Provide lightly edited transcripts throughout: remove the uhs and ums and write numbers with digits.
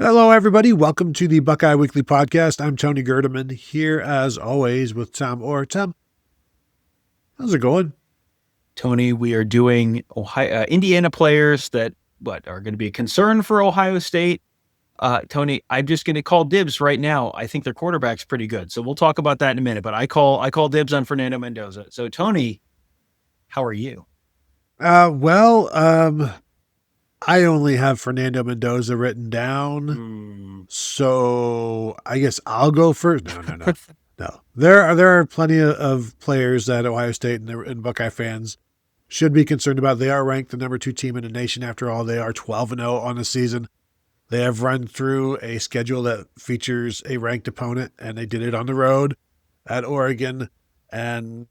Hello, everybody. Welcome to the Buckeye Weekly Podcast. I'm Tony Gerdeman, here as always with Tom Orr. Tom, how's it going? Tony, we are doing Indiana players that are going to be a concern for Ohio State. Tony, I'm just going to call dibs right now. I think their quarterback's pretty good, so we'll talk about that in a minute. But I call dibs on Fernando Mendoza. So, Tony, how are you? I only have Fernando Mendoza written down, so I guess I'll go first. No. There are plenty of players that Ohio State and Buckeye fans should be concerned about. They are ranked the number 2 team in the nation. After all, they are 12-0 on the season. They have run through a schedule that features a ranked opponent, and they did it on the road at Oregon. And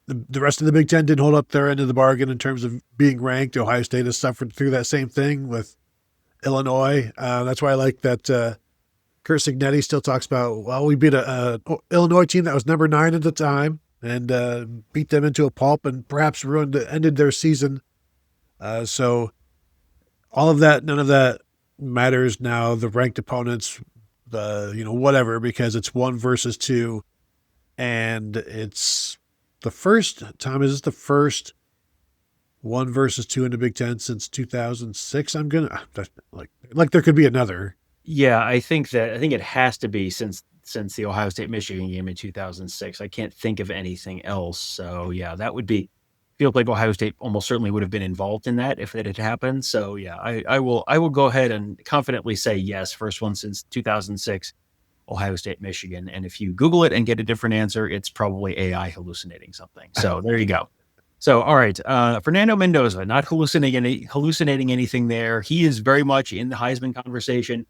the rest of the Big Ten didn't hold up their end of the bargain in terms of being ranked. Ohio State has suffered through that same thing with Illinois. That's why I like that Curt Cignetti still talks about, well, we beat a Illinois team that was number 9 at the time and beat them into a pulp and perhaps ended their season. So all of that, none of that matters now. The ranked opponents, whatever, because it's 1 versus 2, and it's the first. Tom, is this the first 1 versus 2 in the Big Ten since 2006? I'm gonna like there could be another. Yeah, I think it has to be since the Ohio State Michigan game in 2006. I can't think of anything else. So yeah, that would be. Feels like Ohio State almost certainly would have been involved in that if it had happened. So yeah, I will go ahead and confidently say yes. First one since 2006, Ohio State, Michigan. And if you Google it and get a different answer, it's probably AI hallucinating something. So there you go. So, all right. Fernando Mendoza, not hallucinating anything there. He is very much in the Heisman conversation.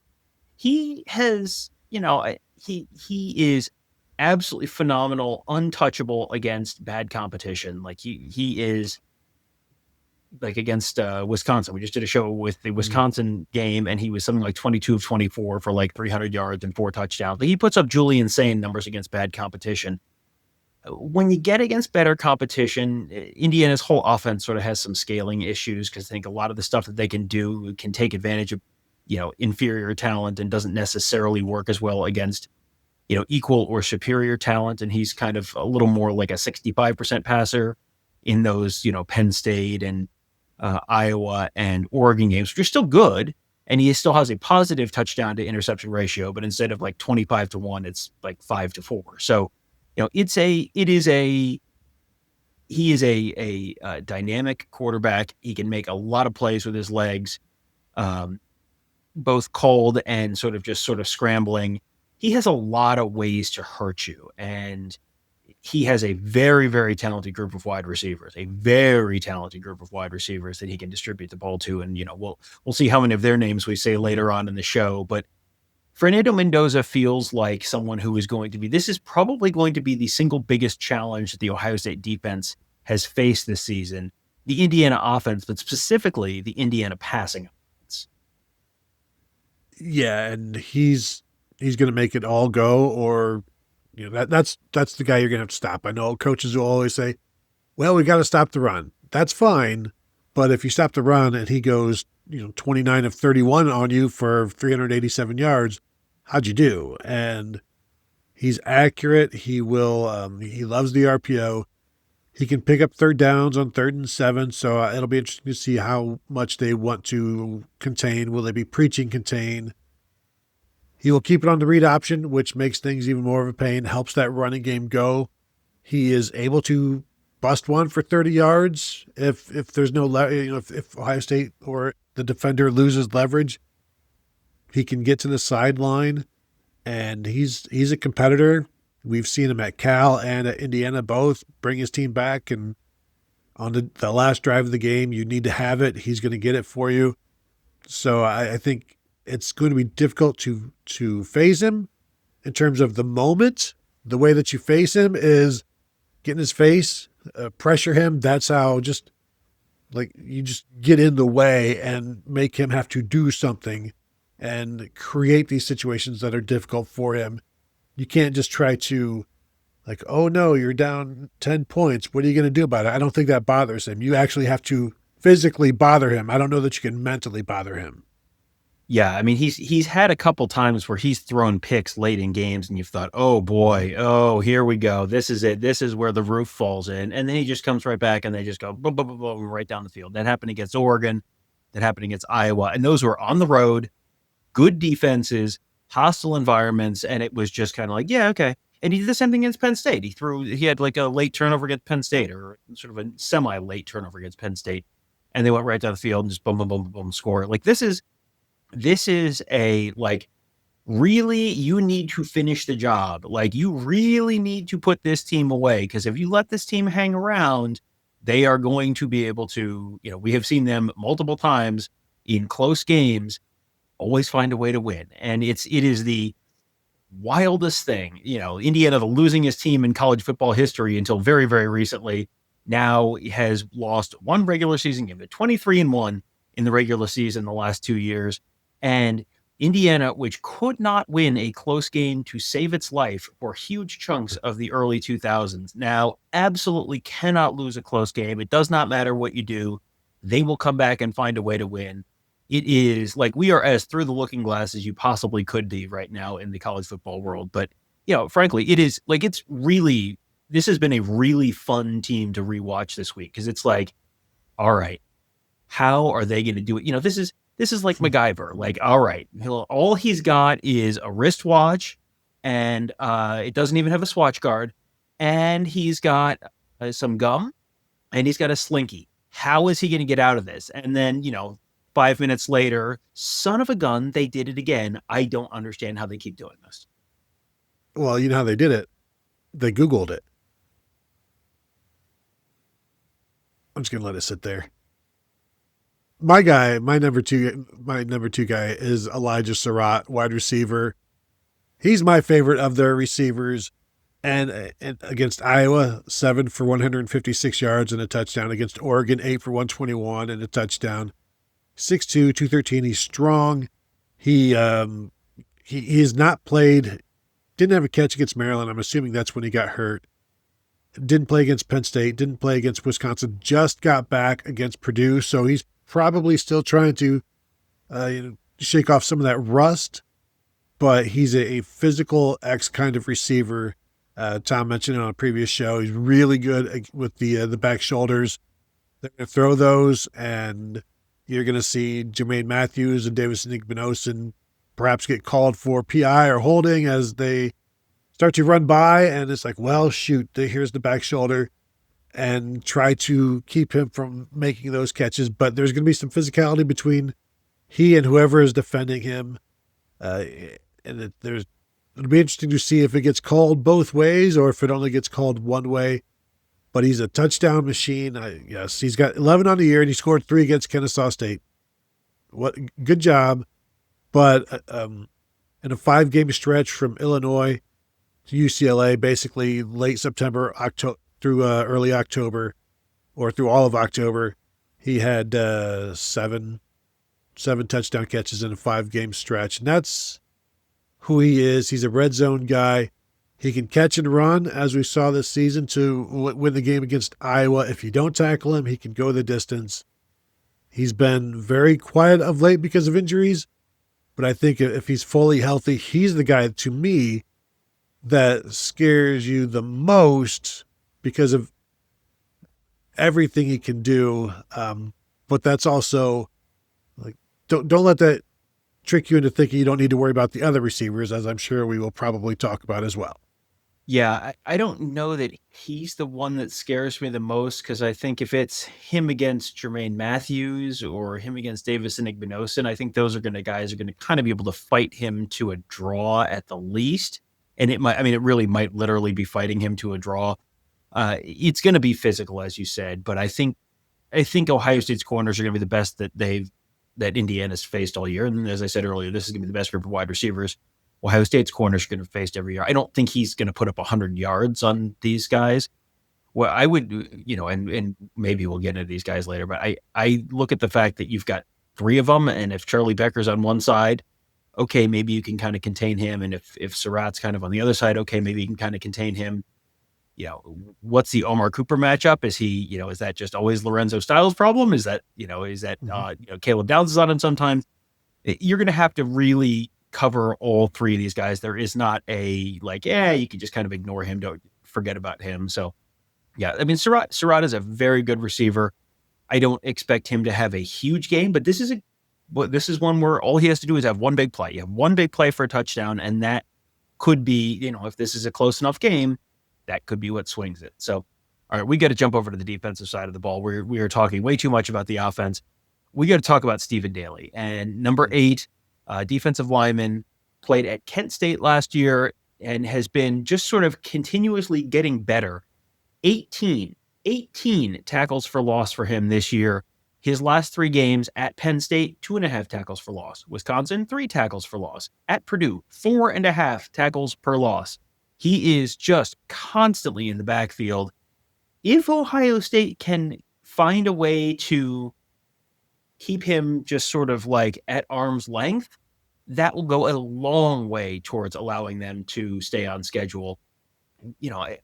He has, he is absolutely phenomenal, untouchable against bad competition. Like he is like against Wisconsin. We just did a show with the Wisconsin game, and he was something like 22 of 24 for like 300 yards and 4 touchdowns. He puts up Julian Sane numbers against bad competition. When you get against better competition, Indiana's whole offense sort of has some scaling issues because I think a lot of the stuff that they can do can take advantage of, inferior talent and doesn't necessarily work as well against equal or superior talent. And he's kind of a little more like a 65% passer in those, Penn State and Iowa and Oregon games, which are still good. And he still has a positive touchdown to interception ratio, but instead of like 25-1, it's like 5-4. So, he is a dynamic quarterback. He can make a lot of plays with his legs, both cold and sort of scrambling. He has a lot of ways to hurt you, and he has a very, very talented group of wide receivers, that he can distribute the ball to. And, we'll see how many of their names we say later on in the show. But Fernando Mendoza feels like someone who is this is probably going to be the single biggest challenge that the Ohio State defense has faced this season, the Indiana offense, but specifically the Indiana passing offense. Yeah, and he's going to make it all go, or that's the guy you're going to have to stop. I know coaches will always say, well, we got to stop the run. That's fine, but if you stop the run and he goes 29 of 31 on you for 387 yards, how'd you do? And he's accurate. He will. He loves the RPO. He can pick up third downs on 3rd and 7. So it'll be interesting to see how much they want to contain. Will they be preaching contain? He will keep it on the read option, which makes things even more of a pain, helps that running game go. He is able to bust one for 30 yards if there's no, if Ohio State or the defender loses leverage. He can get to the sideline, and he's a competitor. We've seen him at Cal and at Indiana both bring his team back, and on the last drive of the game, you need to have it. He's going to get it for you. So I think it's going to be difficult to phase him in terms of the moment. The way that you face him is get in his face, pressure him. That's how you just get in the way and make him have to do something and create these situations that are difficult for him. You can't just try to oh no, you're down 10 points. What are you going to do about it? I don't think that bothers him. You actually have to physically bother him. I don't know that you can mentally bother him. Yeah, I mean, he's had a couple times where he's thrown picks late in games, and you've thought, "Oh boy, oh here we go. This is it. This is where the roof falls in." And then he just comes right back, and they just go boom, boom, boom, boom, right down the field. That happened against Oregon. That happened against Iowa, and those were on the road, good defenses, hostile environments, and it was just kind of like, yeah, okay. And he did the same thing against Penn State. He had like a late turnover against Penn State, or sort of a semi-late turnover against Penn State, and they went right down the field and just boom, boom, boom, boom, boom, score. Like this is a like really you need to finish the job. Like you really need to put this team away, because if you let this team hang around, they are going to be able to, we have seen them multiple times in close games always find a way to win. And it is the wildest thing. Indiana, the losingest team in college football history until very, very recently, now has lost one regular season game. They're 23-1 in the regular season the last 2 years. And Indiana, which could not win a close game to save its life for huge chunks of the early 2000s, now absolutely cannot lose a close game. It does not matter what you do. They will come back and find a way to win. It is like we are as through the looking glass as you possibly could be right now in the college football world. But, frankly, it is like this has been a really fun team to rewatch this week, because it's like, all right, how are they going to do it? This is like MacGyver. Like, all right, all he's got is a wristwatch, and it doesn't even have a swatch guard, and he's got some gum, and he's got a slinky. How is he going to get out of this? And then, 5 minutes later, son of a gun, they did it again. I don't understand how they keep doing this. Well, you know how they did it? They Googled it. I'm just going to let it sit there. My number two guy is Elijah Sarratt, wide receiver. He's my favorite of their receivers. And against Iowa, 7 for 156 yards and a touchdown. Against Oregon, 8 for 121 and a touchdown. 6'2", 213. He's strong. He has not played. Didn't have a catch against Maryland. I'm assuming that's when he got hurt. Didn't play against Penn State. Didn't play against Wisconsin. Just got back against Purdue. So he's probably still trying to shake off some of that rust. But he's a physical X kind of receiver. Tom mentioned it on a previous show. He's really good with the back shoulders. They're going to throw those, and you're going to see Jermaine Matthews and Davis Igbenogson perhaps get called for PI or holding as they start to run by, and it's like, well, shoot, here's the back shoulder, and try to keep him from making those catches. But there's going to be some physicality between he and whoever is defending him, and it'll be interesting to see if it gets called both ways or if it only gets called one way. But he's a touchdown machine. Yes, he's got 11 on the year, and he scored 3 against Kennesaw State. What good job. But in a 5-game stretch from Illinois to UCLA, basically late September through early October, or through all of October, he had 7 touchdown catches in a 5-game stretch. And that's who he is. He's a red zone guy. He can catch and run, as we saw this season, to win the game against Iowa. If you don't tackle him, he can go the distance. He's been very quiet of late because of injuries, but I think if he's fully healthy, he's the guy, to me, that scares you the most because of everything he can do. But that's also, like, don't let that trick you into thinking you don't need to worry about the other receivers, as I'm sure we will probably talk about as well. Yeah, I don't know that he's the one that scares me the most, because I think if it's him against Jermaine Matthews or him against Davis and Igbenogson, I think those guys are going to kind of be able to fight him to a draw at the least. And it really might literally be fighting him to a draw. It's going to be physical, as you said, but I think Ohio State's corners are going to be the best that Indiana's faced all year. And as I said earlier, this is going to be the best group of wide receivers Ohio State's corners are going to face every year. I don't think he's going to put up 100 yards on these guys. Well, I would, and maybe we'll get into these guys later, but I look at the fact that you've got 3 of them, and if Charlie Becker's on one side, okay, maybe you can kind of contain him. And if Sarratt's kind of on the other side, okay, maybe you can kind of contain him. What's the Omar Cooper matchup? Is he, is that just always Lorenzo Styles' problem? Is that, Caleb Downs is on him sometimes? you're going to have to really cover all three of these guys. There is not a like, you can just kind of ignore him. Don't forget about him. So yeah, I mean, Sarratt is a very good receiver. I don't expect him to have a huge game, but this is one where all he has to do is have one big play. You have one big play for a touchdown, and that could be, if this is a close enough game, that could be what swings it. So, all right, we got to jump over to the defensive side of the ball. We are talking way too much about the offense. We got to talk about Stephen Daley. And number 8, defensive lineman, played at Kent State last year and has been just sort of continuously getting better. 18 tackles for loss for him this year. His last 3 games at Penn State, 2.5 tackles for loss. Wisconsin, 3 tackles for loss. At Purdue, 4.5 tackles per loss. He is just constantly in the backfield. If Ohio State can find a way to keep him just sort of like at arm's length, that will go a long way towards allowing them to stay on schedule.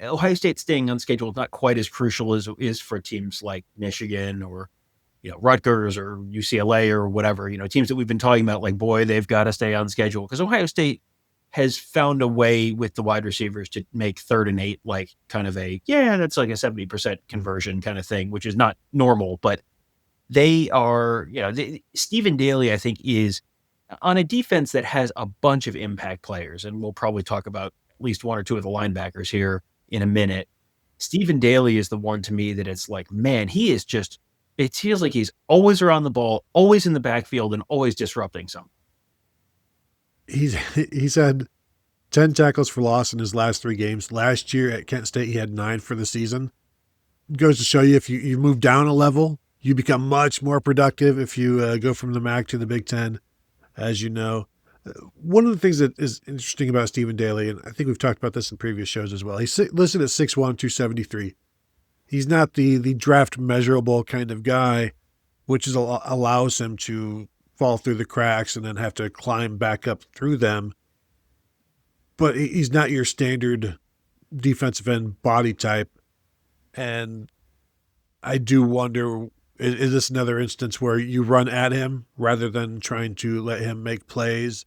Ohio State staying on schedule is not quite as crucial as it is for teams like Michigan or, Rutgers or UCLA or whatever, teams that we've been talking about, like, boy, they've got to stay on schedule, because Ohio State has found a way with the wide receivers to make 3rd and 8, like kind of that's like a 70% conversion kind of thing, which is not normal, but they are, Stephen Daley, I think, is on a defense that has a bunch of impact players. And we'll probably talk about at least 1 or 2 of the linebackers here in a minute. Stephen Daley is the one to me that it's like, man, it feels like he's always around the ball, always in the backfield, and always disrupting something. He's had 10 tackles for loss in his last 3 games. Last year at Kent State, he had 9 for the season. It goes to show you, if you move down a level, you become much more productive if you go from the MAC to the Big Ten, as you know. One of the things that is interesting about Stephen Daley, and I think we've talked about this in previous shows as well, he's listed at 6'1", 273. He's not the draft measurable kind of guy, which allows him to fall through the cracks and then have to climb back up through them. But he's not your standard defensive end body type. And I do wonder, is this another instance where you run at him rather than trying to let him make plays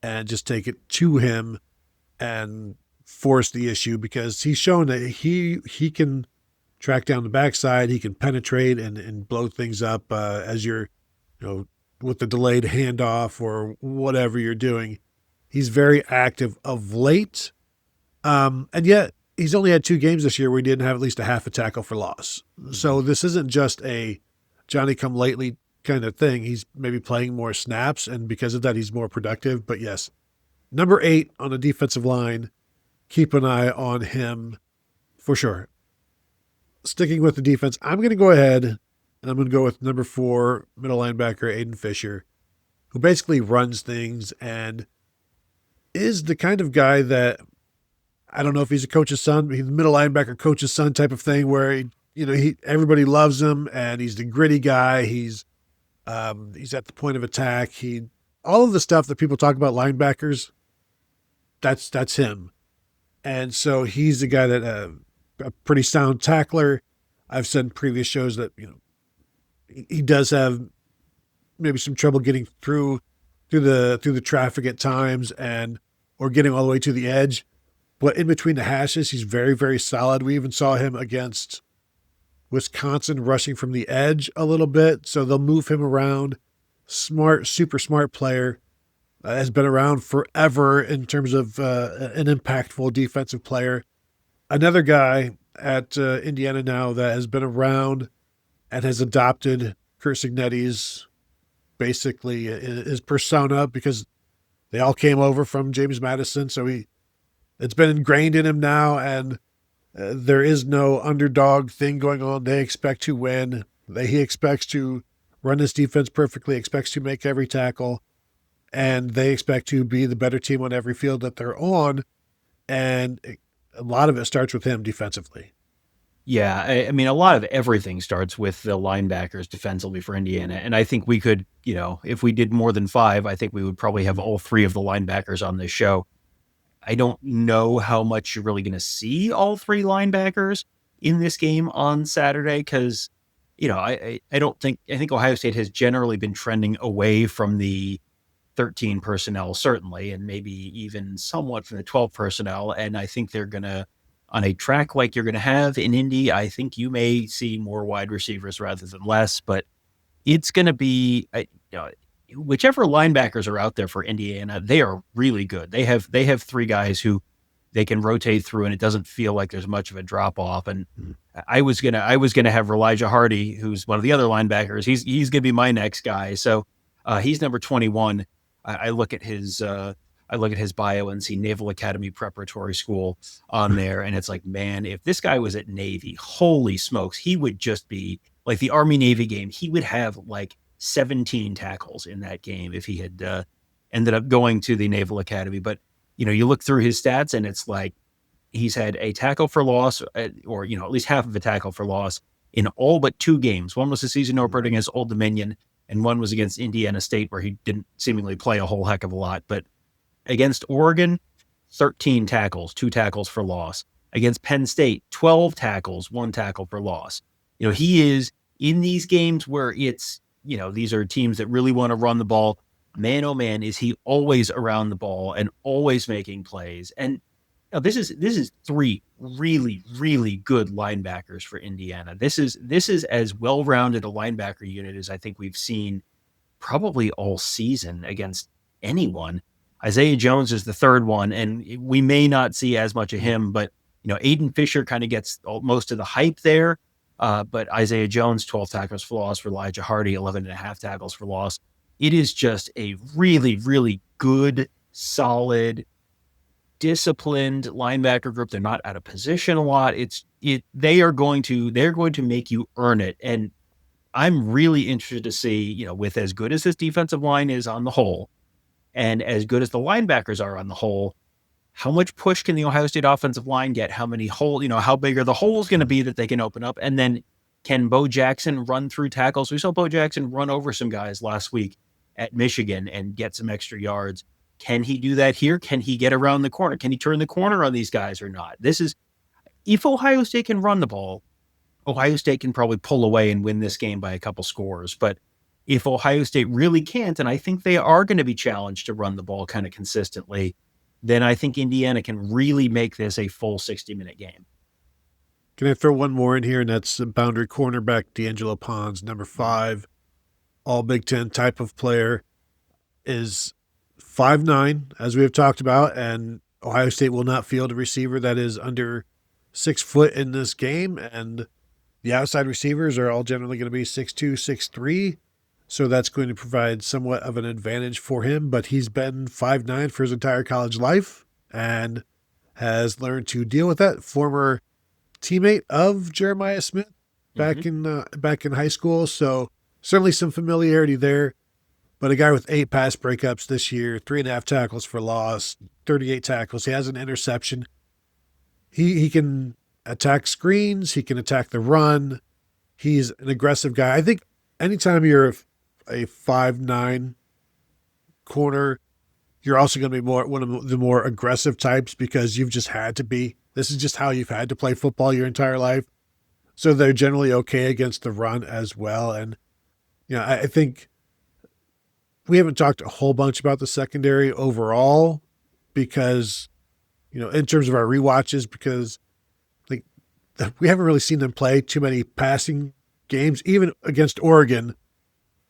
and just take it to him and force the issue? Because he's shown that he can track down the backside, he can penetrate and blow things up as you're, with the delayed handoff or whatever you're doing. He's very active of late. And yet he's only had 2 games this year where he didn't have at least a half a tackle for loss. Mm-hmm. So this isn't just a Johnny-come-lately kind of thing. He's maybe playing more snaps, and because of that, he's more productive. But yes, number 8 on the defensive line, keep an eye on him for sure. Sticking with the defense, I'm going to go ahead and I'm going to go with number 4, middle linebacker Aiden Fisher, who basically runs things and is the kind of guy that, I don't know if he's a coach's son, but he's the middle linebacker coach's son type of thing, where everybody loves him and he's the gritty guy. He's at the point of attack. All of the stuff that people talk about linebackers, that's him. And so he's the guy that a pretty sound tackler. I've said in previous shows that he does have maybe some trouble getting through the traffic at times or getting all the way to the edge. But in between the hashes, he's very, very solid. We even saw him against Wisconsin rushing from the edge a little bit. So they'll move him around. Smart, super smart player. Has been around forever in terms of an impactful defensive player. Another guy at Indiana now that has been around and has adopted Curt Cignetti's, basically his persona, because they all came over from James Madison. So it's been ingrained in him now, and there is no underdog thing going on. They expect to win. He expects to run his defense perfectly, expects to make every tackle, and they expect to be the better team on every field that they're on. And a lot of it starts with him defensively. Yeah, I mean, a lot of everything starts with the linebackers defensively for Indiana. And I think we could, if we did more than 5, I think we would probably have all 3 of the linebackers on this show. I don't know how much you're really going to see all 3 linebackers in this game on Saturday, because, I think Ohio State has generally been trending away from the 13 personnel, certainly, and maybe even somewhat from the 12 personnel. And I think they're going to, on a track like you're going to have in Indy, I think you may see more wide receivers rather than less, but it's going to be, whichever linebackers are out there for Indiana, they are really good. They have 3 guys who they can rotate through, and it doesn't feel like there's much of a drop off. And I was gonna have Elijah Hardy, who's one of the other linebackers. He's gonna be my next guy. So he's number 21. I look at his bio and see Naval Academy Preparatory School on there, and it's like, man, if this guy was at Navy, holy smokes, he would just be like the Army Navy game. He would have like 17 tackles in that game if he had ended up going to the Naval Academy. But you look through his stats, and it's like he's had a tackle for loss, or at least half of a tackle for loss in all but 2 games. One was a season opener against Old Dominion, and one was against Indiana State, where he didn't seemingly play a whole heck of a lot. But against Oregon, 13 tackles, 2 tackles for loss. Against Penn State, 12 tackles, 1 tackle for loss. He is in these games where it's, these are teams that really want to run the ball. Man, oh man, is he always around the ball and always making plays. And this is 3 really, really good linebackers for Indiana. This is as well-rounded a linebacker unit as I think we've seen probably all season against anyone. Isaiah Jones is the 3rd one, and we may not see as much of him, but Aiden Fisher kind of gets most of the hype there. But Isaiah Jones, 12 tackles for loss. For Elijah Hardy, 11.5 tackles for loss. It is just a really, really good, solid, disciplined linebacker group. They're not out of position a lot. They're going to make you earn it. And I'm really interested to see, with as good as this defensive line is on the whole, and as good as the linebackers are on the whole, how much push can the Ohio State offensive line get? How many holes, how big are the holes going to be that they can open up? And then can Bo Jackson run through tackles? We saw Bo Jackson run over some guys last week at Michigan and get some extra yards. Can he do that here? Can he get around the corner? Can he turn the corner on these guys or not? If Ohio State can run the ball, Ohio State can probably pull away and win this game by a couple scores. But if Ohio State really can't, and I think they are going to be challenged to run the ball kind of consistently, then I think Indiana can really make this a full 60-minute game. Can I throw one more in here? And that's boundary cornerback D'Angelo Pons, number 5, all Big Ten type of player, is 5'9", as we have talked about, and Ohio State will not field a receiver that is under 6 foot in this game. And the outside receivers are all generally going to be 6'2", 6'3". So that's going to provide somewhat of an advantage for him. But he's been 5'9" for his entire college life and has learned to deal with that. Former teammate of Jeremiah Smith back in high school. So certainly some familiarity there. But a guy with 8 pass breakups this year, 3.5 tackles for loss, 38 tackles. He has an interception. He can attack screens. He can attack the run. He's an aggressive guy. I think anytime you're a 5'9" corner, you're also going to be one of the more aggressive types because you've just had to be. This is just how you've had to play football your entire life. So they're generally okay against the run as well. And, I think we haven't talked a whole bunch about the secondary overall because, in terms of our rewatches, because we haven't really seen them play too many passing games. Even against Oregon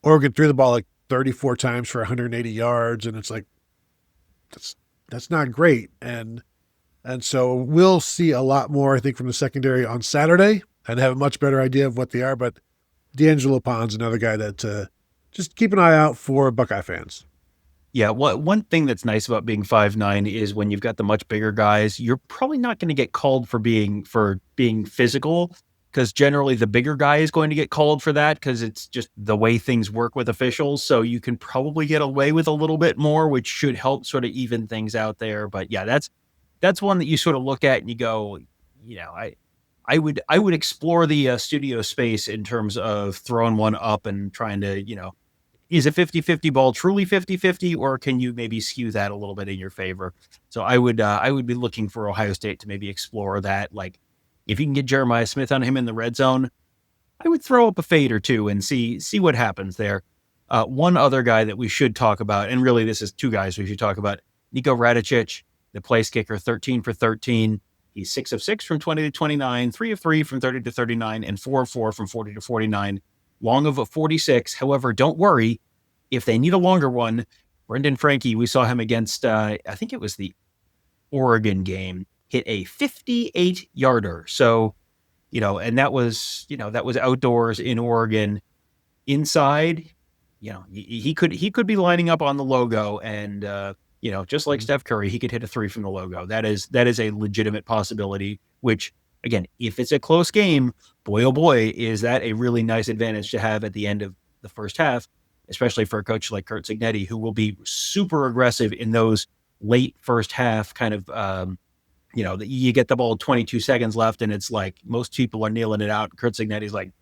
threw the ball like 34 times for 180 yards. And it's like, that's not great. And so we'll see a lot more, I think, from the secondary on Saturday and have a much better idea of what they are. But D'Angelo Pons, another guy that just keep an eye out for Buckeye fans. Yeah, one thing that's nice about being 5'9" is when you've got the much bigger guys, you're probably not going to get called for being physical, because generally the bigger guy is going to get called for that because it's just the way things work with officials. So you can probably get away with a little bit more, which should help sort of even things out there. But yeah, that's one that you sort of look at and you go, I would explore the studio space in terms of throwing one up and trying to, is a 50-50 ball truly 50-50, or can you maybe skew that a little bit in your favor? So I would be looking for Ohio State to maybe explore that. Like if you can get Jeremiah Smith on him in the red zone, I would throw up a fade or two and see what happens there. One other guy that we should talk about, and really this is two guys we should talk about, Nico Radicic, the place kicker, 13 for 13. He's 6 of 6 from 20 to 29, 3 of 3 from 30 to 39, and 4 of 4 from 40 to 49. Long of a 46. However, don't worry. If they need a longer one, Brendan Franke, we saw him against, I think it was the Oregon game, hit a 58-yarder. So, and that was outdoors in Oregon. Inside, he could be lining up on the logo, and just like Steph Curry, he could hit a 3 from the logo. That is a legitimate possibility, which, again, if it's a close game, boy, oh boy, is that a really nice advantage to have at the end of the first half, especially for a coach like Curt Cignetti, who will be super aggressive in those late first half kind of, you get the ball 22 seconds left, and it's like most people are kneeling it out. Curt Cignetti's like,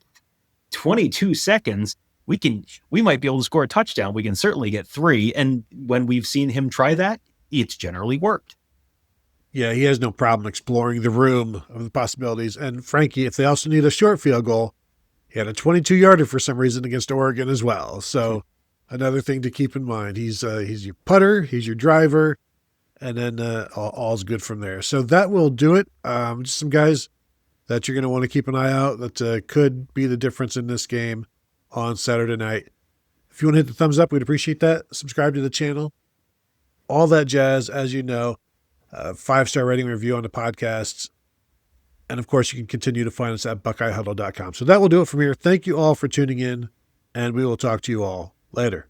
22 seconds? We might be able to score a touchdown. We can certainly get 3. And when we've seen him try that, it's generally worked. Yeah, he has no problem exploring the room of the possibilities. And Franke, if they also need a short field goal, he had a 22-yarder for some reason against Oregon as well. So another thing to keep in mind. He's your putter, he's your driver, and then all's good from there. So that will do it. Just some guys that you're going to want to keep an eye out that could be the difference in this game on Saturday night. If you want to hit the thumbs up, we'd appreciate that. Subscribe to the channel. All that jazz, as you know. 5-star rating review on the podcasts. And, of course, you can continue to find us at BuckeyeHuddle.com. So that will do it from here. Thank you all for tuning in, and we will talk to you all later.